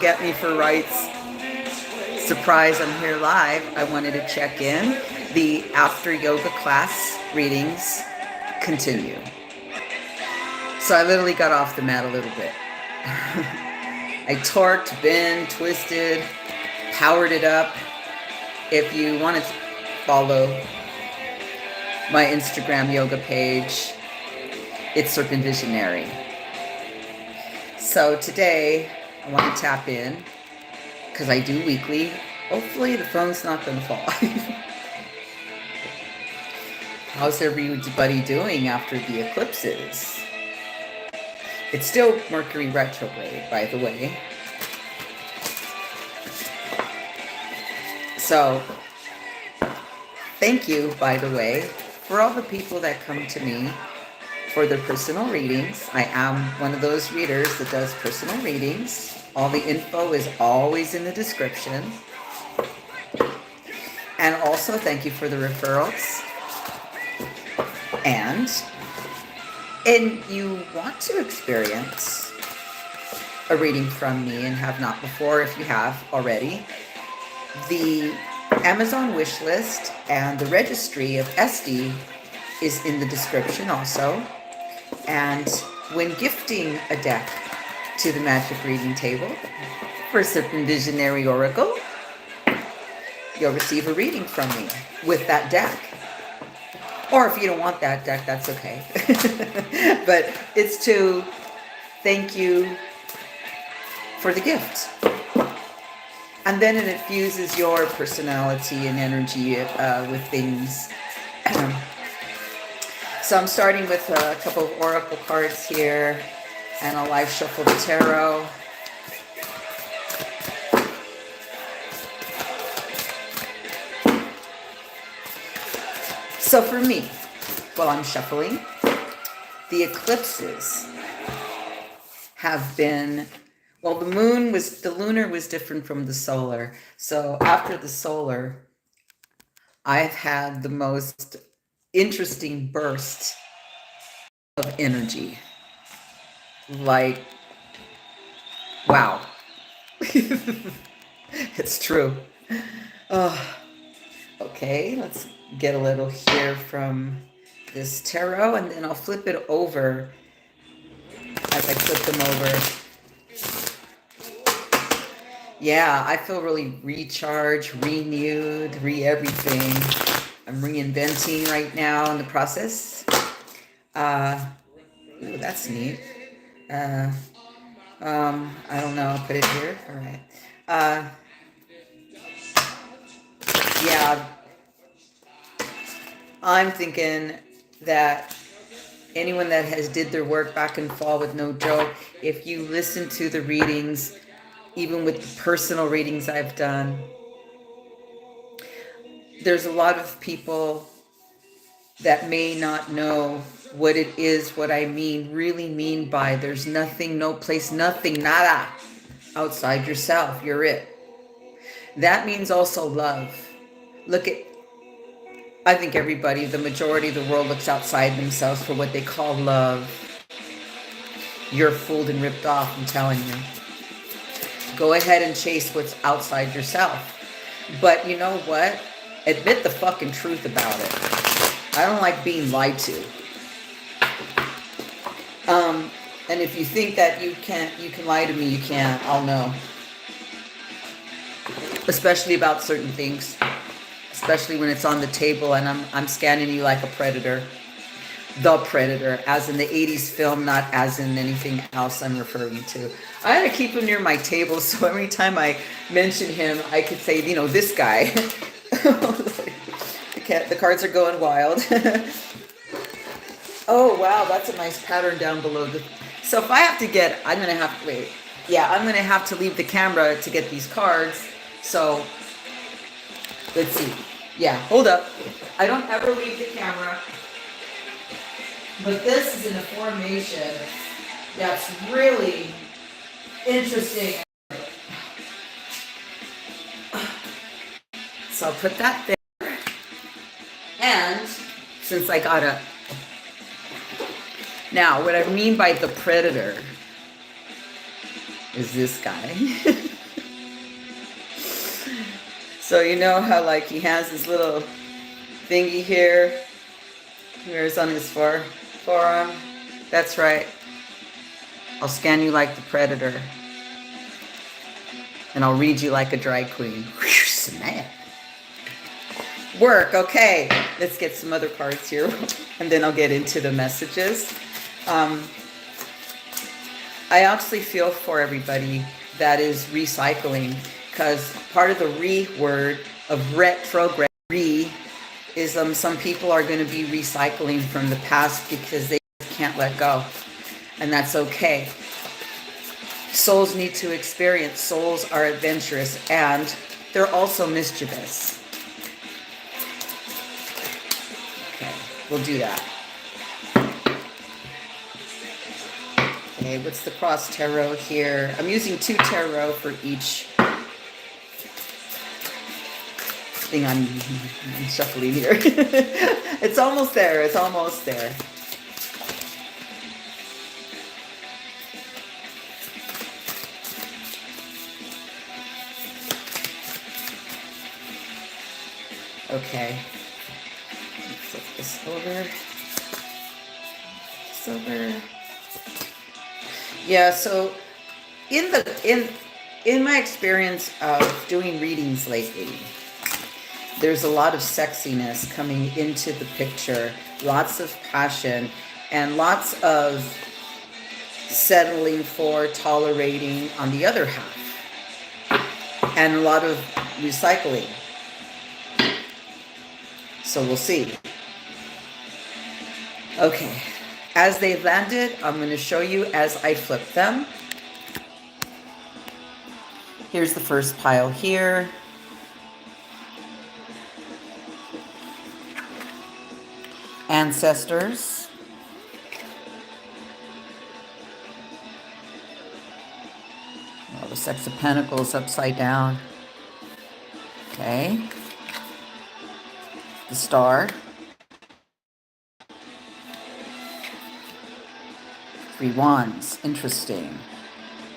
Get me for rights. Surprise, I'm here live. I wanted to check in. The after yoga class readings continue. So I literally got off the mat a little bit. I torqued, bent, twisted, powered it up. If you want to follow my Instagram yoga page, it's Serpent-Visionary. So today I want to tap in because I do weekly. Hopefully the phone's not going to fall. How's everybody doing after the eclipses? It's still Mercury retrograde, by the way. So, thank you, by the way, for all the people that come to me for their personal readings. I am one of those readers that does personal readings. All the info is always in the description. And also, thank you for the referrals. And you want to experience a reading from me and have not before, if you have already, the Amazon wish list and the registry of ESTY is in the description also. And when gifting a deck to the magic reading table for Serpent-Visionary Oracle, you'll receive a reading from me with that deck. Or if you don't want that deck, that's okay. But it's to thank you for the gift. And then it infuses your personality and energy with things. So I'm starting with a couple of oracle cards here, and I'll live shuffle the tarot. So for me, while I'm shuffling, the eclipses have been, well, the lunar was different from the solar. So after the solar, I've had the most interesting burst of energy. Like, wow. It's true. Oh, okay, let's get a little here from this tarot, and then I'll flip it over as I flip them over. Yeah, I feel really recharged, renewed, everything. I'm reinventing right now in the process. Ooh, that's neat. I don't know, I'll put it here. All right. Yeah, I'm thinking that anyone that has did their work back in fall with no joke, if you listen to the readings, even with the personal readings I've done, there's a lot of people that may not know what it is, what I really mean by there's nothing, no place, nothing, nada outside yourself. You're it. That means also love. I think everybody, the majority of the world looks outside themselves for what they call love. You're fooled and ripped off, I'm telling you. Go ahead and chase what's outside yourself. But you know what? Admit the fucking truth about it. I don't like being lied to. And if you think that you can lie to me, you can't. I'll know. Especially about certain things. Especially when it's on the table and I'm scanning you like a predator. The Predator, as in the 80s film, not as in anything else I'm referring to. I had to keep him near my table, so every time I mention him, I could say, you know, this guy. The cards are going wild. Oh, wow, that's a nice pattern down below. So if I have to I'm going to have to, wait. Yeah, I'm going to have to leave the camera to get these cards. So, let's see. Yeah, hold up. I don't ever leave the camera. But this is in a formation that's really interesting. So I'll put that there. And since I got now what I mean by the predator is this guy. So you know how like he has his little thingy here, here's on his forearm. That's right. I'll scan you like the Predator. And I'll read you like a drag queen. Snap. Work. Okay. Let's get some other cards here. And then I'll get into the messages. I actually feel for everybody that is recycling, because part of the word of retrograde is some people are going to be recycling from the past because they can't let go. And that's okay. Souls need to experience. Souls are adventurous, and they're also mischievous. Okay, we'll do that. Okay, what's the cross tarot here? I'm using 2 tarot for each thing I'm shuffling here. It's almost there. It's almost there. Okay. Flip this over. This over. Yeah, so in my experience of doing readings lately, there's a lot of sexiness coming into the picture, lots of passion, and lots of settling for, tolerating on the other half, and a lot of recycling. So we'll see. Okay, as they landed, I'm going to show you as I flip them. Here's the first pile here. Ancestors. Oh, the Sex of Pentacles upside down. Okay. The Star. 3 Wands. Interesting.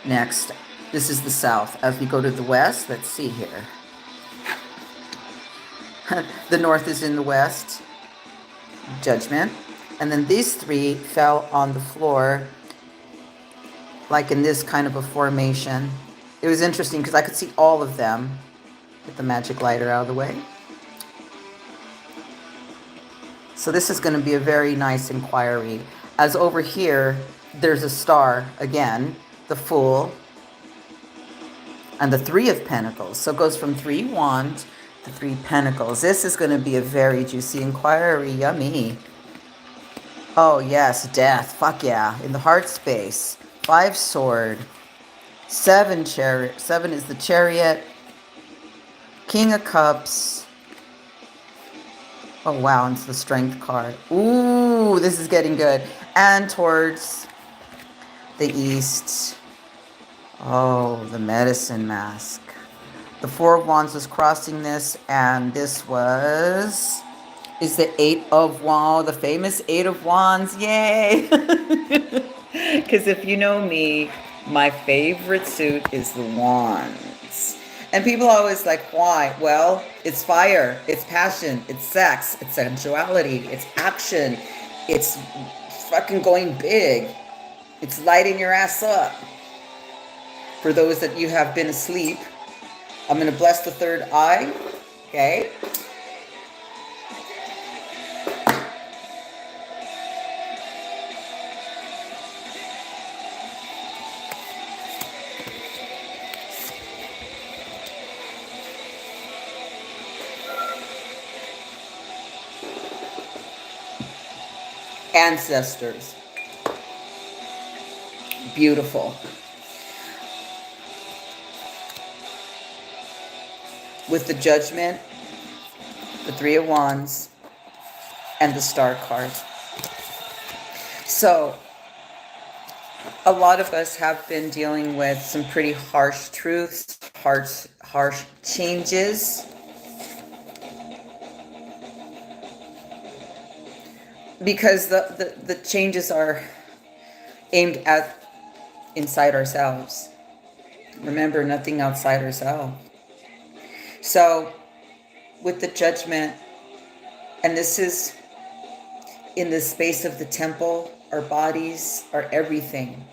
Next, this is the South. As we go to the West, let's see here. The North is in the West. Judgment. And then these 3 fell on the floor, like in this kind of a formation. It was interesting because I could see all of them. Get the magic lighter out of the way. So this is going to be a very nice inquiry. As over here, there's a Star again, the Fool, and the 3 of Pentacles. So it goes from 3 Wands to 3 Pentacles. This is going to be a very juicy inquiry. Yummy. Oh, yes, Death. Fuck yeah. In the heart space. 5 Sword. 7 Chariot. 7 is the Chariot. King of Cups. Oh, wow, and it's the Strength card. Ooh, this is getting good. And towards the East. Oh, the Medicine Mask. The 4 of Wands was crossing this, and this is the 8 of Wands, the famous 8 of Wands. Yay! Because if you know me, my favorite suit is the Wands. And people are always like, why? Well, it's fire, it's passion, it's sex, it's sensuality, it's action, it's fucking going big, it's lighting your ass up. For those that you have been asleep, I'm going to bless the 3rd eye, okay? Ancestors. Beautiful. With the Judgment, the 3 of Wands, and the Star card. So, a lot of us have been dealing with some pretty harsh truths, harsh changes. Because the changes are aimed at inside ourselves. Remember, nothing outside ourselves. So with the judgment, and this is in the space of the temple, our bodies, our everything.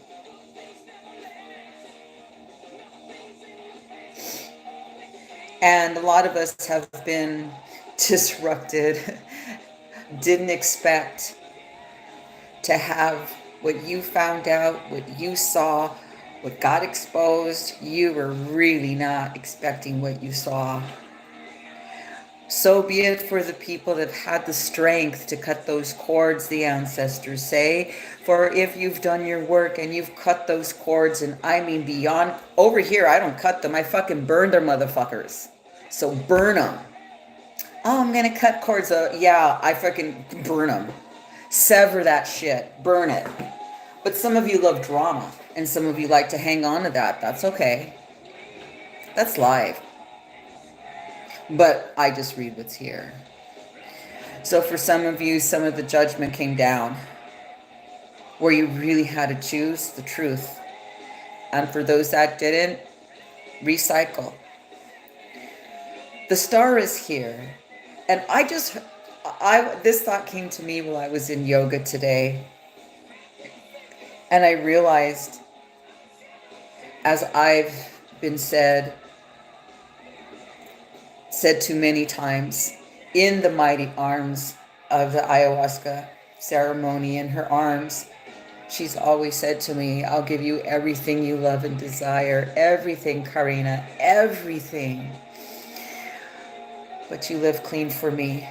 And a lot of us have been disrupted, didn't expect to have what you found out, what you saw, what got exposed. You were really not expecting what you saw. So be it for the people that had the strength to cut those cords, the ancestors say. For if you've done your work and you've cut those cords, and I mean beyond, over here, I don't cut them. I fucking burn their motherfuckers. So burn them. Oh, I'm going to cut cords. Yeah, I fucking burn them. Sever that shit. Burn it. But some of you love drama, and some of you like to hang on to that. That's okay. That's live. But I just read what's here. So for some of you, some of the judgment came down where you really had to choose the truth. And for those that didn't, recycle. The star is here. And this thought came to me while I was in yoga today. And I realized, as I've been said too many times, in the mighty arms of the ayahuasca ceremony, in her arms, she's always said to me, I'll give you everything you love and desire. Everything, Karina, everything. But you live clean for me.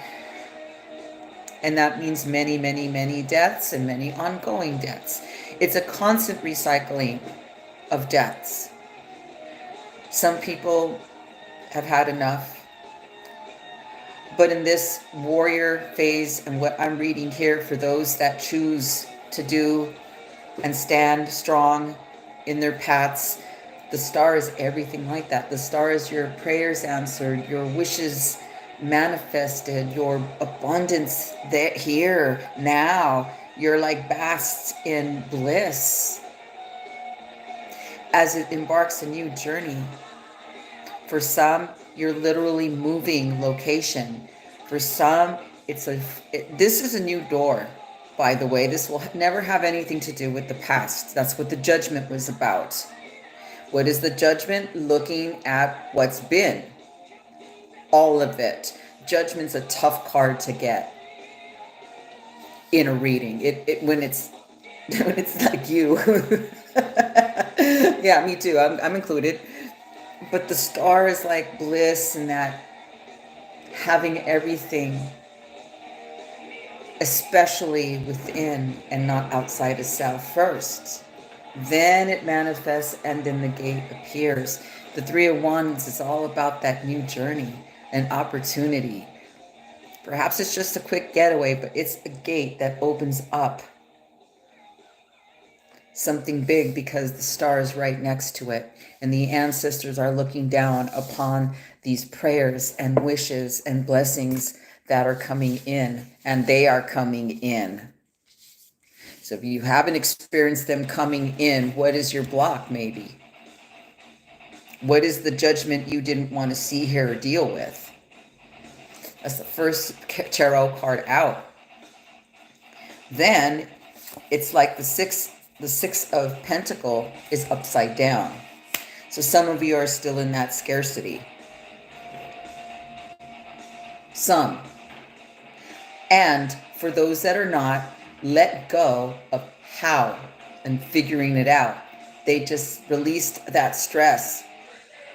And that means many, many, many deaths and many ongoing deaths. It's a constant recycling of deaths. Some people have had enough. But in this warrior phase, and what I'm reading here for those that choose to do and stand strong in their paths, the star is everything like that. The star is your prayers answered, your wishes manifested, your abundance there, here, now. You're like basks in bliss as it embarks a new journey. For some, you're literally moving location. For some, this is a new door, by the way. This will never have anything to do with the past. That's what the judgment was about. What is the judgment? Looking at what's been. All of it. Judgment's a tough card to get in a reading. When it's like you. Yeah, me too. I'm included. But the star is like bliss, and that having everything, especially within and not outside of self first. Then it manifests, and then the gate appears. The Three of Wands is all about that new journey, an opportunity. Perhaps it's just a quick getaway, but it's a gate that opens up something big, because the star is right next to it, and the ancestors are looking down upon these prayers and wishes and blessings that are coming in, and they are coming in. So if you haven't experienced them coming in, what is your block maybe? What is the judgment you didn't want to see here or deal with? That's the first tarot card out. Then it's like the six of Pentacles is upside down. So some of you are still in that scarcity. Some. And for those that are not, let go of how and figuring it out. They just released that stress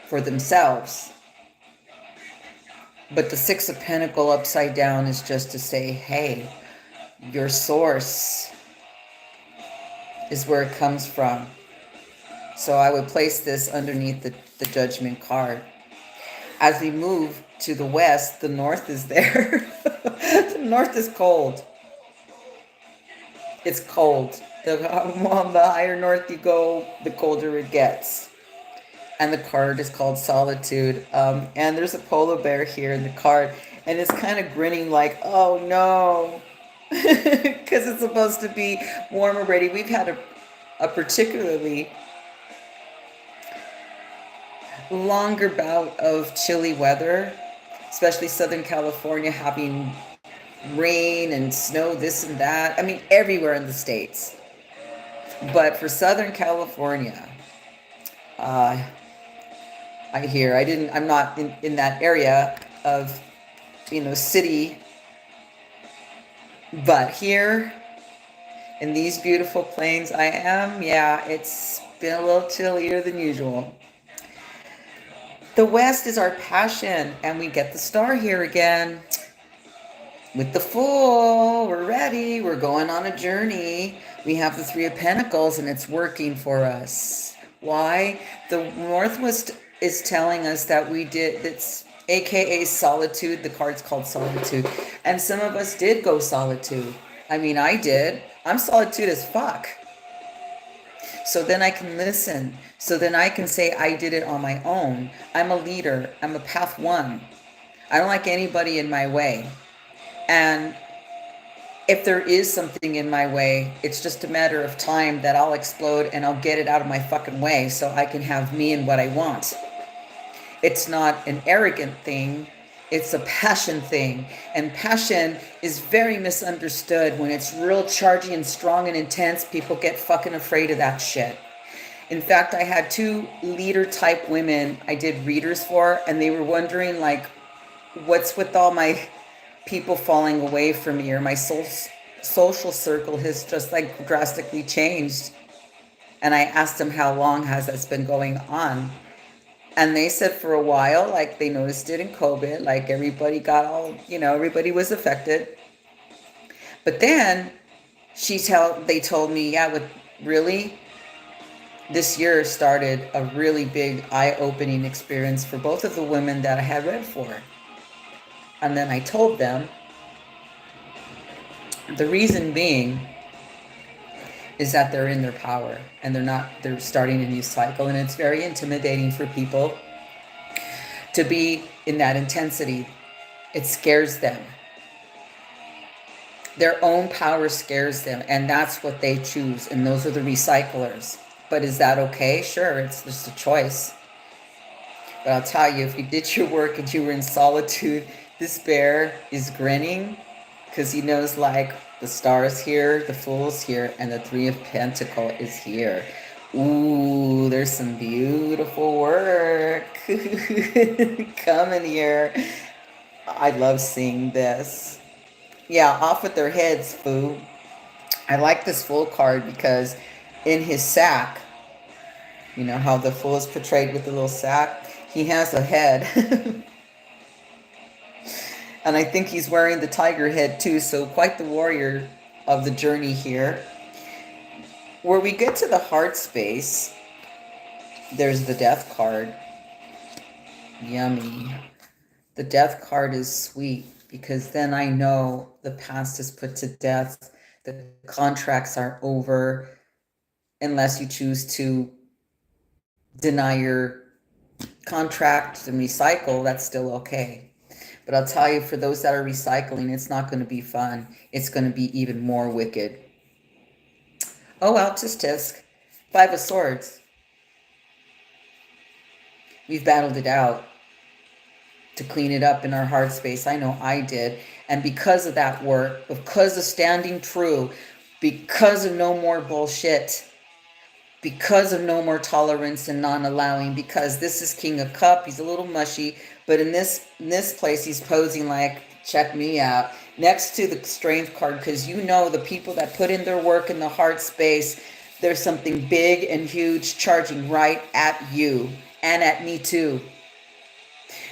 for themselves. But the Six of Pentacles upside down is just to say, hey, your source is where it comes from. So I would place this underneath the judgment card. As we move to the west, the north is there. The north is cold. It's cold. On the higher north you go, the colder it gets. And the card is called Solitude. And there's a polar bear here in the card. And it's kind of grinning like, oh no. Because it's supposed to be warm already. We've had a particularly longer bout of chilly weather. especially Southern California, having rain and snow, this and that. I mean, everywhere in the States. But for Southern California, uh, I'm not in that area of, city, but here in these beautiful plains I am, yeah, it's been a little chillier than usual. The West is our passion, and we get the star here again. With the Fool, we're ready. We're going on a journey. We have the Three of Pentacles, and it's working for us. Why? The Northwest is telling us that it's AKA solitude. The card's called solitude. And some of us did go solitude. I mean, I did. I'm solitude as fuck. So then I can listen. So then I can say I did it on my own. I'm a leader. I'm a path one. I don't like anybody in my way. And if there is something in my way, it's just a matter of time that I'll explode and I'll get it out of my fucking way so I can have me and what I want. It's not an arrogant thing. It's a passion thing. And passion is very misunderstood. When it's real charging and strong and intense, people get fucking afraid of that shit. In fact, I had 2 leader type women I did readers for, and they were wondering, like, what's with all my people falling away from me, or my social circle has just like drastically changed. And I asked them how long has that been going on, and they said for a while, like they noticed it in COVID, like everybody got all, everybody was affected. But then they told me, yeah, this year started a really big eye-opening experience for both of the women that I had read for. And then I told them, the reason being is that they're in their power and they're starting a new cycle, and it's very intimidating for people to be in that intensity. It scares them. Their own power scares them, and that's what they choose, and those are the recyclers. But is that okay? Sure, it's just a choice. But I'll tell you, if you did your work and you were in solitude, this bear is grinning because he knows, like, the star is here, the Fool's here, and the Three of Pentacles is here. Ooh, there's some beautiful work coming here. I love seeing this. Yeah, off with their heads, Foo. I like this Fool card because in his sack, you know how the Fool is portrayed with the little sack? He has a head. And I think he's wearing the tiger head too, so quite the warrior of the journey here. Where we get to the heart space, there's the Death card. Yummy. The Death card is sweet because then I know the past is put to death. The contracts are over unless you choose to deny your contract and recycle. That's still okay. But I'll tell you, for those that are recycling, it's not going to be fun. It's going to be even more wicked. Oh, well, tisk tisk. 5 of Swords. We've battled it out to clean it up in our heart space. I know I did. And because of that work, because of standing true, because of no more bullshit, because of no more tolerance and non-allowing, because this is King of Cup. He's a little mushy, but in this place, he's posing like, check me out. Next to the Strength card, because you know the people that put in their work in the heart space, there's something big and huge charging right at you and at me too.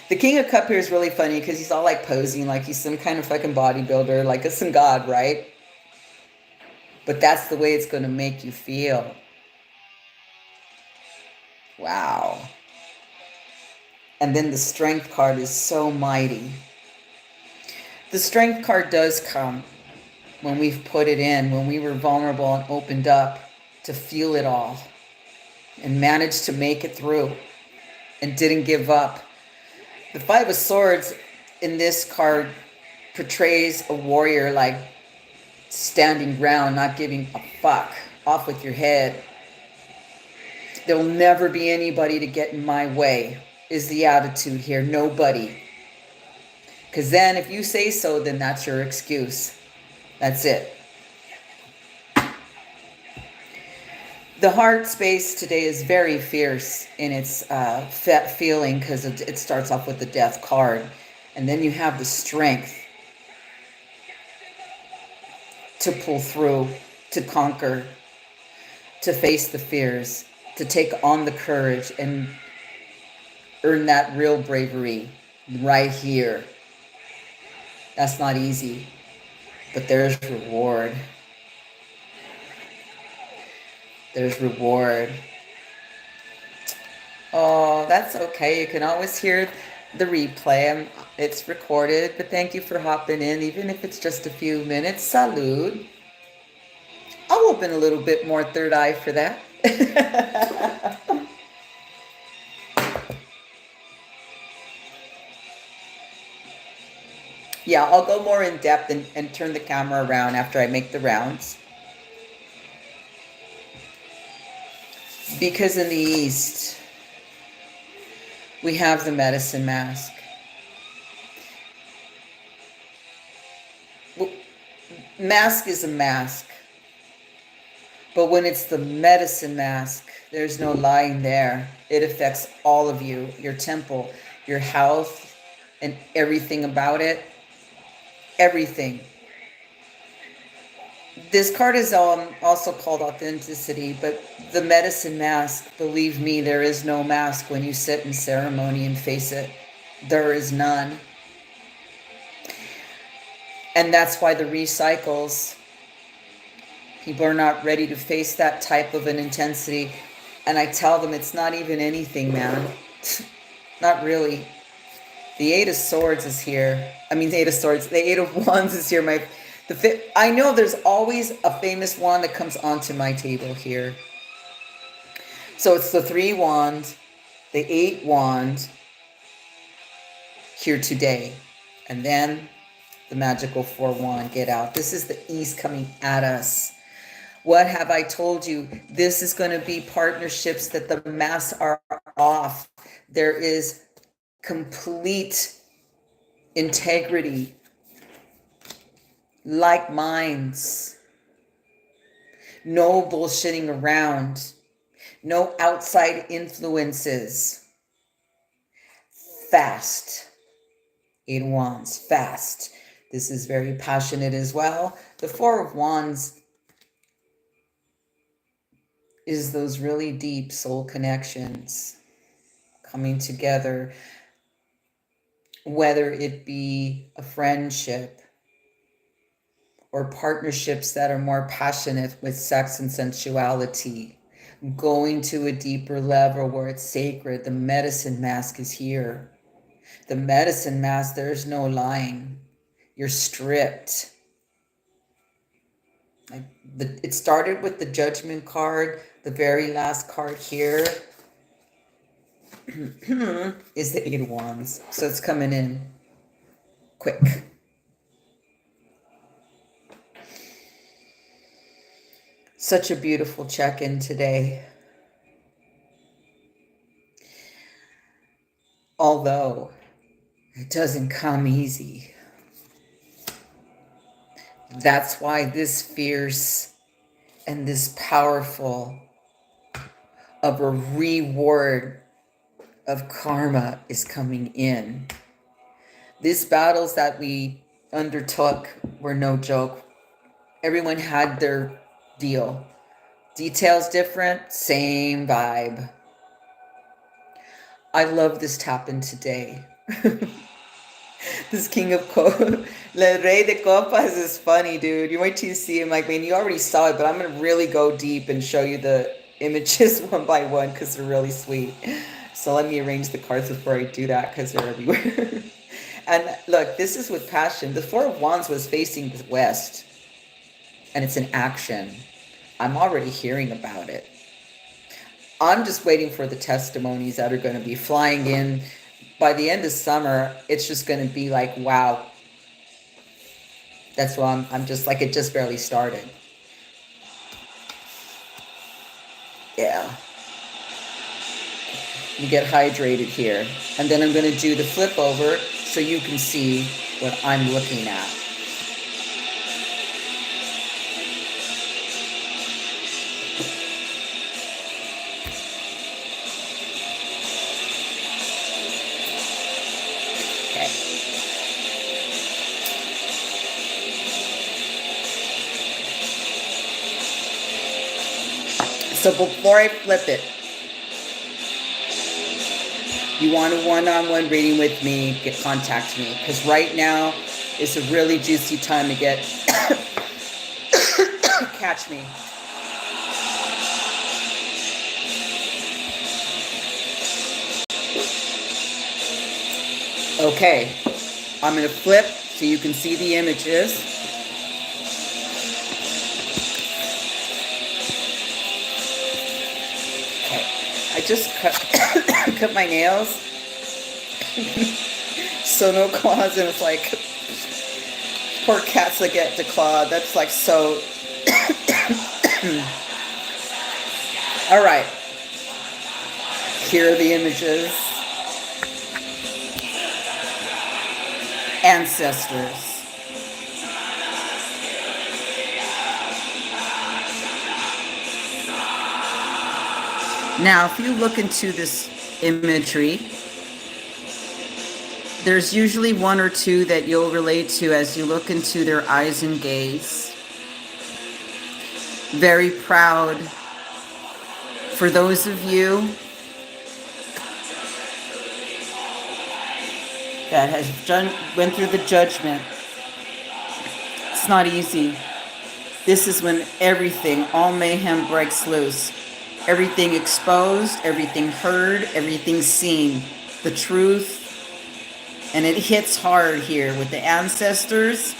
The King of Cup here is really funny because he's all like posing like he's some kind of fucking bodybuilder, like a sun god, right? But that's the way it's going to make you feel. Wow. And then the Strength card is so mighty. The Strength card does come when we've put it in, when we were vulnerable and opened up to feel it all and managed to make it through and didn't give up. The 5 of Swords in this card portrays a warrior like standing ground, not giving a fuck. Off with your head. There'll never be anybody to get in my way, is the attitude here. Nobody. Because then if you say so, then that's your excuse. That's it. The heart space today is very fierce in its feeling, because it starts off with the death card. And then you have the strength to pull through, to conquer, to face the fears, to take on the courage and earn that real bravery right here. That's not easy, but there's reward. There's reward. Oh, that's okay. You can always hear the replay. It's recorded, but thank you for hopping in, even if it's just a few minutes. Salud. I'll open a little bit more third eye for that. Yeah, I'll go more in depth and turn the camera around after I make the rounds. Because in the East, we have the medicine mask. Mask is a mask. But when it's the medicine mask, there's no lying there. It affects all of you, your temple, your health, and everything about it. Everything. This card is also called authenticity, but the medicine mask, believe me, there is no mask when you sit in ceremony and face it. There is none. And that's why the recycles, people are not ready to face that type of an intensity. And I tell them it's not even anything, man. Not really. The Eight of Swords is here. I mean, the Eight of Swords, the Eight of Wands is here. I know there's always a famous wand that comes onto my table here. So it's the 3 Wands, the 8 Wand here today. And then the magical 4 Wand, get out. This is the East coming at us. What have I told you? This is going to be partnerships that the masks are off. There is complete integrity, like minds, no bullshitting around, no outside influences. Fast. 8 Wands, fast. This is very passionate as well. The 4 of Wands is those really deep soul connections coming together, whether it be a friendship or partnerships that are more passionate with sex and sensuality, going to a deeper level where it's sacred. The medicine mask is here. The medicine mask, there's no lying. You're stripped. It started with the Judgment card. The very last card here is the 8 of Wands. So it's coming in quick. Such a beautiful check-in today. Although it doesn't come easy. That's why this fierce and this powerful of a reward of karma is coming in. These battles that we undertook were no joke. Everyone had their deal. Details different, same vibe. I love this tap-in today. This King of Copas, Le Rey de Copas is funny, dude. You wait till you see him. Like, man, you already saw it, but I'm going to really go deep and show you the images one by one because they're really sweet. So let me arrange the cards before I do that because they're everywhere. And look, this is with passion. The 4 of Wands was facing the west, and it's an action. I'm already hearing about it. I'm just waiting for the testimonies that are going to be flying in. By the end of summer, it's just going to be like, wow. That's why I'm just like, it just barely started. Yeah. You get hydrated here. And then I'm going to do the flip over so you can see what I'm looking at. Okay. So before I flip it, you want a one-on-one reading with me, contact me. Because right now is a really juicy time to get, catch me. Okay, I'm going to flip so you can see the images. Okay, I just cut my nails. So no claws, and it's like poor cats that get declawed. That's like so. All right, here are the images. Ancestors. Now, if you look into this imagery, there's usually one or two that you'll relate to as you look into their eyes and gaze. Very proud. For those of you that went through the judgment, it's not easy. This is when everything, all mayhem breaks loose. Everything exposed, everything heard, everything seen. The truth. And it hits hard here with the ancestors,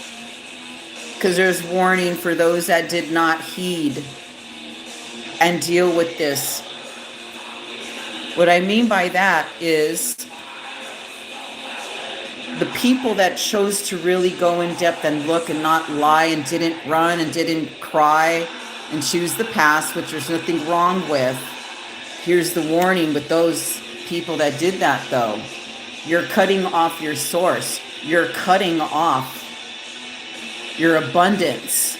because there's warning for those that did not heed and deal with this. What I mean by that is the people that chose to really go in depth and look and not lie and didn't run and didn't cry and choose the past, which there's nothing wrong with. Here's the warning with those people that did that, though. You're cutting off your source. You're cutting off your abundance.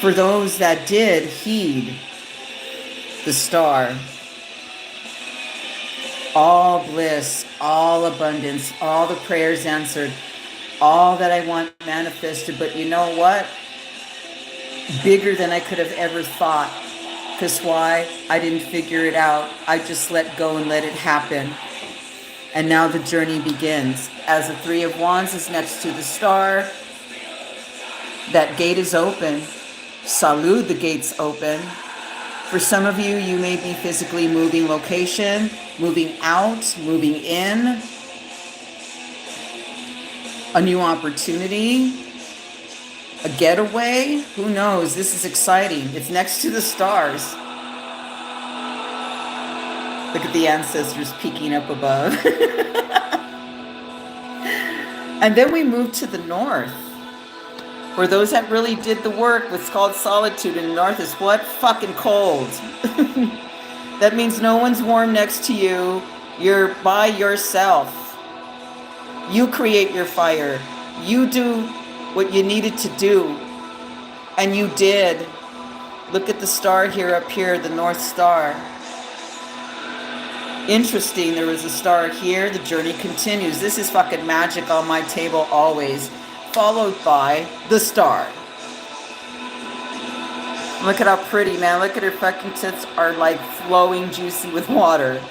For those that did heed the star, all bliss, all abundance, all the prayers answered, all that I want manifested. But you know what? Bigger than I could have ever thought. Because why? I didn't figure it out. I just let go and let it happen. And now the journey begins. As the Three of Wands is next to the star, that gate is open. Salud, the gate's open. For some of you, you may be physically moving location, moving out, moving in. A new opportunity. A getaway. Who knows? This is exciting. It's next to the stars. Look at the ancestors peeking up above. And then we move to the north. For those that really did the work, what's called solitude in the north is what? Fucking cold. That means no one's warm next to you. You're by yourself. You create your fire. You do what you needed to do. And you did. Look at the star here up here, the North Star. Interesting, there was a star here. The journey continues. This is fucking magic on my table always. Followed by the star. Look at how pretty, man. Look at her fucking tits are like flowing juicy with water.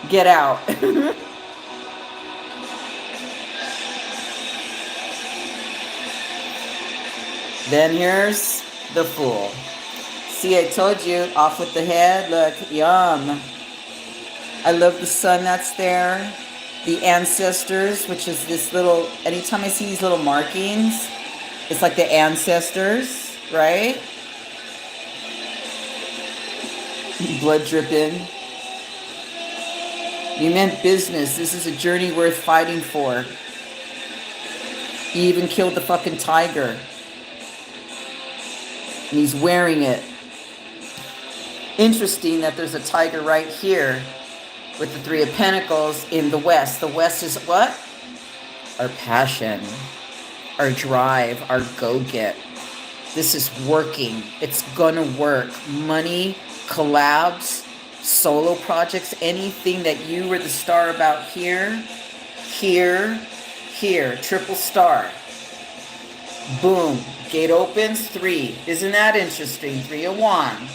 Get out. Then here's the Fool. See, I told you, off with the head. Look, yum. I love the sun that's there. The ancestors, which is this little, anytime I see these little markings, it's like the ancestors, right? Blood dripping. You meant business. This is a journey worth fighting for. He even killed the fucking tiger. And he's wearing it. Interesting that there's a tiger right here with the Three of Pentacles in the West. The West is what? Our passion, our drive, our go-get. This is working. It's gonna work. Money, collabs, solo projects, anything that you were the star about here, here, here. Triple star. Boom. Gate opens, 3. Isn't that interesting? 3 of Wands.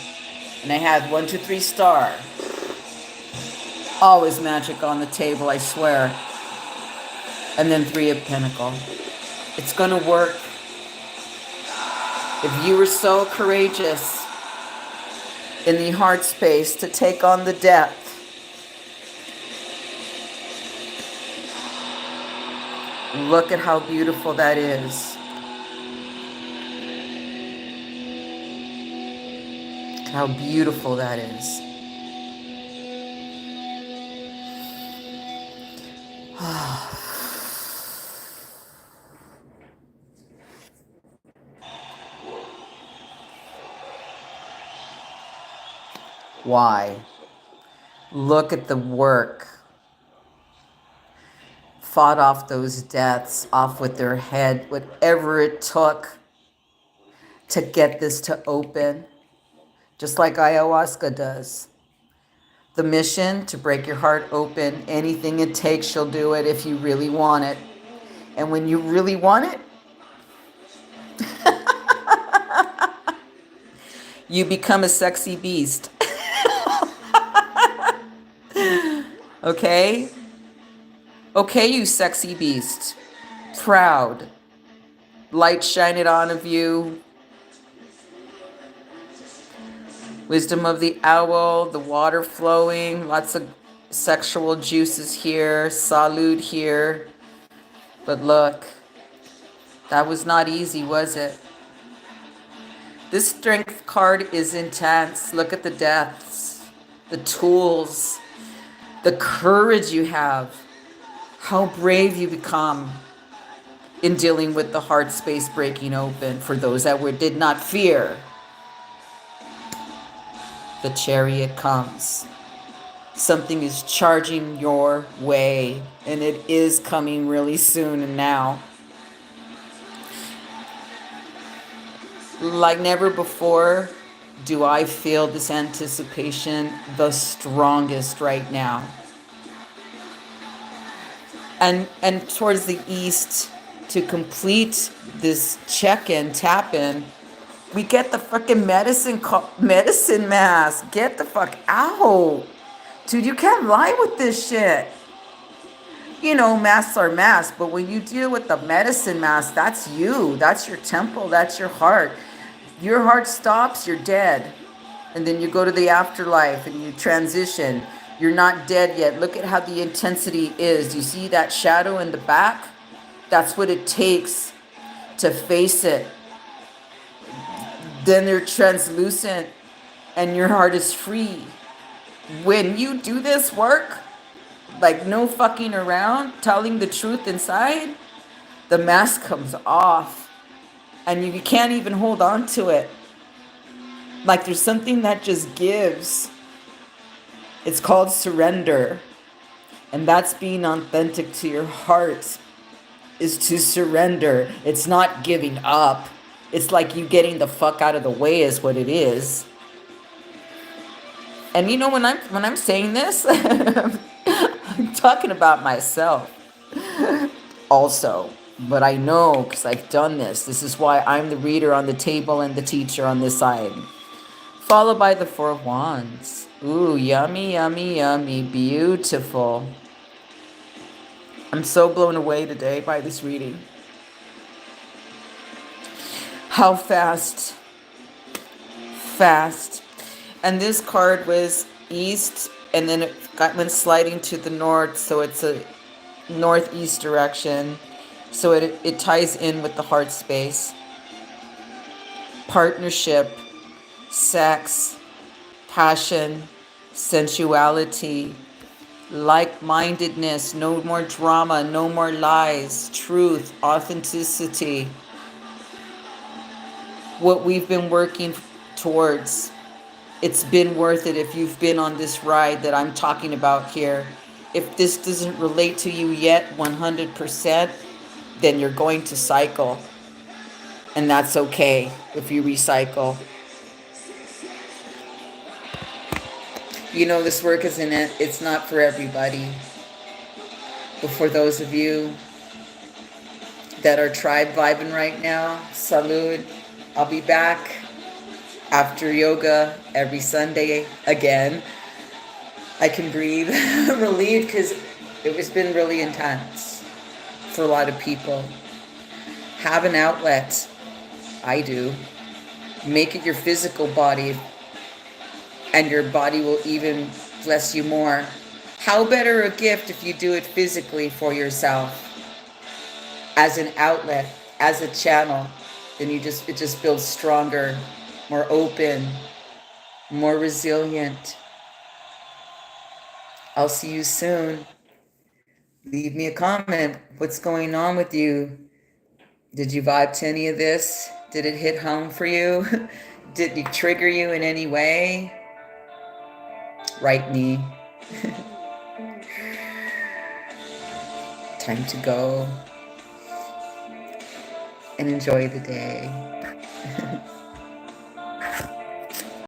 And I had 1, 2, 3 star. Always magic on the table, I swear. And then 3 of Pentacles. It's gonna work. If you were so courageous in the heart space to take on the depth, look at how beautiful that is. How beautiful that is. Why? Look at the work. Fought off those deaths, off with their head, whatever it took to get this to open. Just like ayahuasca does. The mission to break your heart open, anything it takes, she'll do it if you really want it. And when you really want it, you become a sexy beast. Okay? Okay, you sexy beast. Proud. Light shining on of you. Wisdom of the owl, the water flowing, lots of sexual juices here, salud here. But look, that was not easy, was it? This strength card is intense. Look at the depths, the tools, the courage you have, how brave you become in dealing with the heart space breaking open for those that did not fear. The Chariot comes. Something is charging your way, and it is coming really soon and now. Like never before do I feel this anticipation the strongest right now. And towards the east, to complete this check-in, tap-in, we get the fucking medicine mask. Get the fuck out. Dude, you can't lie with this shit. You know, masks are masks, but when you deal with the medicine mask, that's you. That's your temple. That's your heart. Your heart stops, you're dead. And then you go to the afterlife and you transition. You're not dead yet. Look at how the intensity is. You see that shadow in the back? That's what it takes to face it. Then they're translucent and your heart is free. When you do this work, like no fucking around, telling the truth inside, the mask comes off and you can't even hold on to it. Like there's something that just gives. It's called surrender. And that's being authentic to your heart, is to surrender. It's not giving up. It's like you getting the fuck out of the way is what it is. And you know, when I'm saying this, I'm talking about myself also. But I know, because I've done this. This is why I'm the reader on the table and the teacher on this side. Followed by the Four of Wands. Ooh, yummy, yummy, yummy. Beautiful. I'm so blown away today by this reading. How fast. And this card was east, and then it went sliding to the north, so it's a northeast direction. So it ties in with the heart space. Partnership, sex, passion, sensuality, like-mindedness, no more drama, no more lies, truth, authenticity. What we've been working towards. It's been worth it if you've been on this ride that I'm talking about here. If this doesn't relate to you yet 100%, then you're going to cycle. And that's okay if you recycle. You know, this work isn't it. It's not for everybody. But for those of you that are tribe vibing right now, salud. I'll be back after yoga every Sunday again. I can breathe relieved because it has been really intense for a lot of people. Have an outlet. I do. Make it your physical body, and your body will even bless you more. How better a gift if you do it physically for yourself, as an outlet, as a channel? Then it just builds stronger, more open, more resilient. I'll see you soon. Leave me a comment. What's going on with you? Did you vibe to any of this? Did it hit home for you? Did it trigger you in any way? Write me. Time to go and enjoy the day.